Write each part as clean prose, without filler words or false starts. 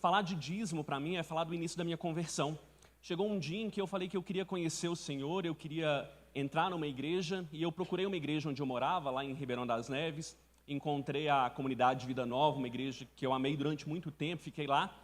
falar de dízimo para mim é falar do início da minha conversão. Chegou um dia em que eu falei que eu queria conhecer o Senhor, eu queria entrar numa igreja, e eu procurei uma igreja onde eu morava, lá em Ribeirão das Neves. Encontrei a comunidade Vida Nova, uma igreja que eu amei durante muito tempo, fiquei lá.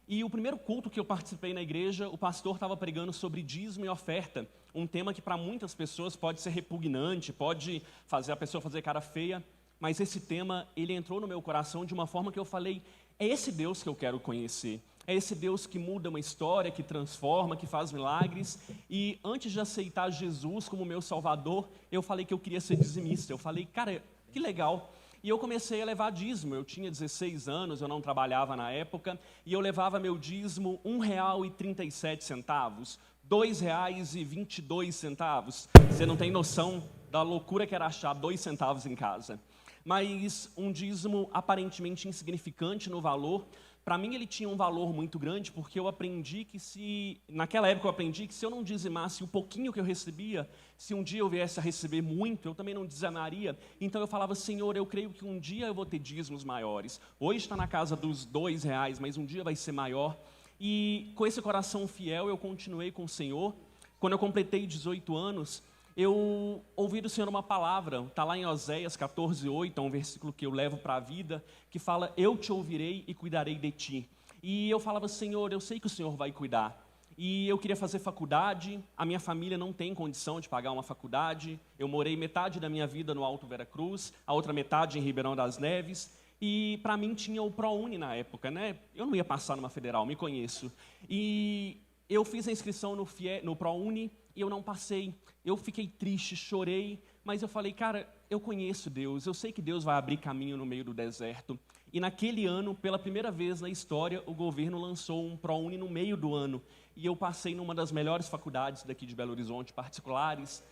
E o primeiro culto que eu participei na igreja, o pastor estava pregando sobre dízimo e oferta, um tema que para muitas pessoas pode ser repugnante, pode fazer a pessoa fazer cara feia, mas esse tema, ele entrou no meu coração de uma forma que eu falei, é esse Deus que eu quero conhecer, é esse Deus que muda uma história, que transforma, que faz milagres. E antes de aceitar Jesus como meu Salvador, eu falei que eu queria ser dizimista, eu falei, cara, que legal. E eu comecei a levar dízimo, eu tinha 16 anos, eu não trabalhava na época, e eu levava meu dízimo R$1,37, R$2,22. Você não tem noção da loucura que era achar 2 centavos em casa. Mas um dízimo aparentemente insignificante no valor, para mim ele tinha um valor muito grande, porque eu aprendi que naquela época eu aprendi que se eu não dizimasse o pouquinho que eu recebia, se um dia eu viesse a receber muito, eu também não dizimaria. Então eu falava, Senhor, eu creio que um dia eu vou ter dízimos maiores. Hoje está na casa dos R$2, mas um dia vai ser maior. E com esse coração fiel eu continuei com o Senhor. Quando eu completei 18 anos, eu ouvi do Senhor uma palavra, está lá em Oséias 14:8, é um versículo que eu levo para a vida, que fala, eu te ouvirei e cuidarei de ti. E eu falava, Senhor, eu sei que o Senhor vai cuidar. E eu queria fazer faculdade, a minha família não tem condição de pagar uma faculdade, eu morei metade da minha vida no Alto Veracruz, a outra metade em Ribeirão das Neves, e para mim tinha o ProUni na época, né? Eu não ia passar numa federal, me conheço. E eu fiz a inscrição no ProUni e eu não passei. Eu fiquei triste, chorei, mas eu falei, cara, eu conheço Deus, eu sei que Deus vai abrir caminho no meio do deserto. E naquele ano, pela primeira vez na história, o governo lançou um ProUni no meio do ano. E eu passei numa das melhores faculdades daqui de Belo Horizonte, particulares.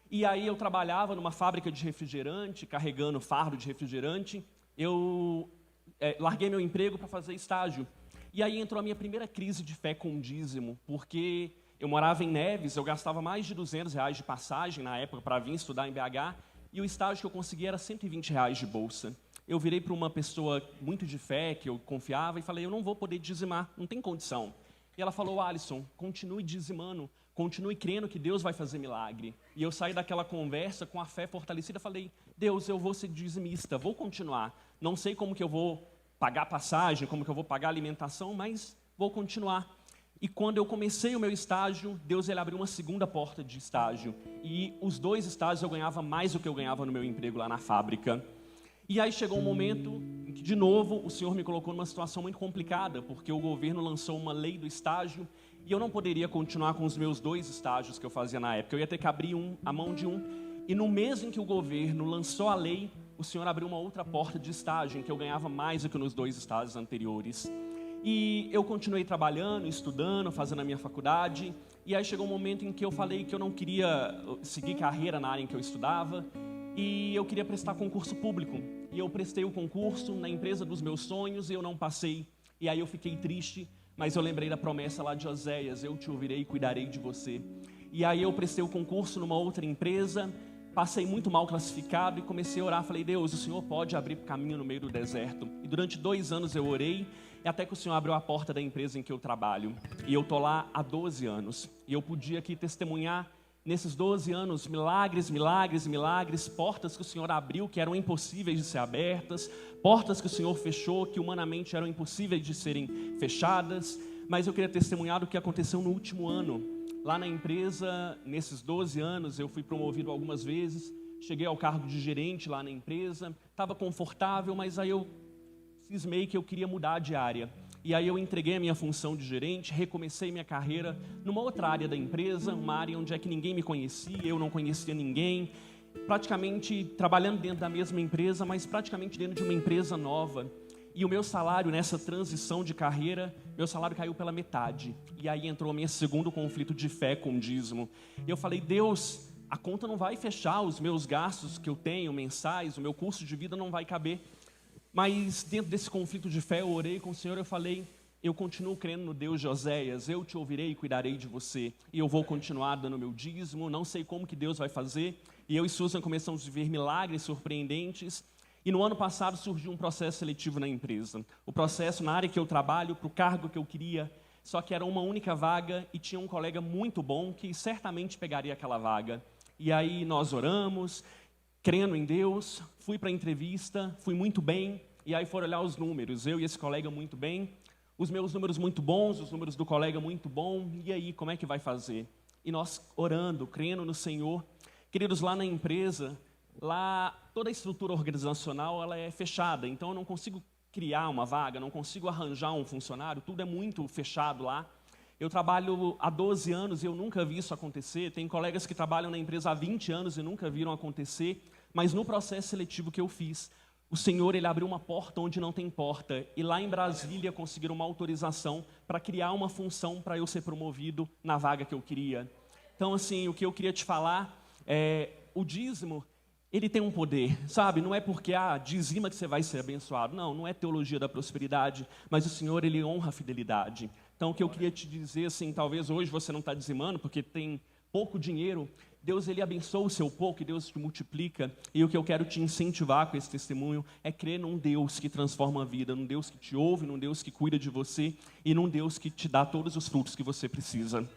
E aí eu trabalhava numa fábrica de refrigerante, carregando fardo de refrigerante. Eu larguei meu emprego para fazer estágio. E aí entrou a minha primeira crise de fé com o dízimo, porque eu morava em Neves, eu gastava mais de R$200 de passagem na época para vir estudar em BH, e o estágio que eu conseguia era R$120 de bolsa. Eu virei para uma pessoa muito de fé, que eu confiava, e falei, eu não vou poder dizimar, não tem condição. E ela falou, Alisson, continue dizimando, continue crendo que Deus vai fazer milagre. E eu saí daquela conversa com a fé fortalecida, falei, Deus, eu vou ser dizimista, vou continuar. Não sei como que eu vou pagar passagem, como que eu vou pagar alimentação, mas vou continuar. E quando eu comecei o meu estágio, Deus ele abriu uma segunda porta de estágio. E os 2 estágios eu ganhava mais do que eu ganhava no meu emprego lá na fábrica. E aí chegou um momento em que, de novo, o Senhor me colocou numa situação muito complicada, porque o governo lançou uma lei do estágio e eu não poderia continuar com os meus 2 estágios que eu fazia na época. Eu ia ter que abrir a mão de um. E no mês em que o governo lançou a lei, o Senhor abriu uma outra porta de estágio, em que eu ganhava mais do que nos 2 estágios anteriores. E eu continuei trabalhando, estudando, fazendo a minha faculdade. E aí chegou um momento em que eu falei que eu não queria seguir carreira na área em que eu estudava. E eu queria prestar concurso público. E eu prestei o concurso na empresa dos meus sonhos e eu não passei. E aí eu fiquei triste, mas eu lembrei da promessa lá de Oséias, eu te ouvirei e cuidarei de você. E aí eu prestei o concurso numa outra empresa, passei muito mal classificado e comecei a orar. Falei, Deus, o Senhor pode abrir caminho no meio do deserto. E durante 2 anos eu orei, e até que o Senhor abriu a porta da empresa em que eu trabalho. E eu estou lá há 12 anos. E eu podia aqui testemunhar, nesses 12 anos, milagres, milagres, milagres, portas que o Senhor abriu que eram impossíveis de ser abertas, portas que o Senhor fechou que humanamente eram impossíveis de serem fechadas. Mas eu queria testemunhar do que aconteceu no último ano. Lá na empresa, nesses 12 anos, eu fui promovido algumas vezes, cheguei ao cargo de gerente lá na empresa, estava confortável, mas aí eu cismei que eu queria mudar de área. E aí eu entreguei a minha função de gerente, recomecei minha carreira numa outra área da empresa, uma área onde é que ninguém me conhecia, eu não conhecia ninguém, praticamente trabalhando dentro da mesma empresa, mas praticamente dentro de uma empresa nova. E o meu salário nessa transição de carreira, meu salário caiu pela metade. E aí entrou o meu segundo conflito de fé com o dízimo. E eu falei, Deus, a conta não vai fechar, os meus gastos que eu tenho mensais, o meu custo de vida não vai caber. Mas dentro desse conflito de fé, eu orei com o Senhor, eu falei, eu continuo crendo no Deus de Oséias, eu te ouvirei e cuidarei de você. E eu vou continuar dando meu dízimo, não sei como que Deus vai fazer. E eu e Susan começamos a viver milagres surpreendentes. E no ano passado surgiu um processo seletivo na empresa. O processo na área que eu trabalho, para o cargo que eu queria, só que era uma única vaga e tinha um colega muito bom que certamente pegaria aquela vaga. E aí nós oramos, crendo em Deus, fui para a entrevista, fui muito bem, e aí foram olhar os números, eu e esse colega muito bem, os meus números muito bons, os números do colega muito bom, e aí, como é que vai fazer? E nós orando, crendo no Senhor. Queridos, lá na empresa, lá toda a estrutura organizacional ela é fechada, então eu não consigo criar uma vaga, não consigo arranjar um funcionário, tudo é muito fechado lá. Eu trabalho há 12 anos e eu nunca vi isso acontecer. Tem colegas que trabalham na empresa há 20 anos e nunca viram acontecer. Mas no processo seletivo que eu fiz, o Senhor ele abriu uma porta onde não tem porta. E lá em Brasília conseguiram uma autorização para criar uma função para eu ser promovido na vaga que eu queria. Então, assim, o que eu queria te falar é o dízimo, ele tem um poder, sabe? Não é porque, dizima que você vai ser abençoado. Não, não é teologia da prosperidade, mas o Senhor, ele honra a fidelidade. Então, o que eu queria te dizer, assim, talvez hoje você não está dizimando, porque tem pouco dinheiro, Deus, ele abençoa o seu pouco e Deus te multiplica. E o que eu quero te incentivar com esse testemunho é crer num Deus que transforma a vida, num Deus que te ouve, num Deus que cuida de você e num Deus que te dá todos os frutos que você precisa.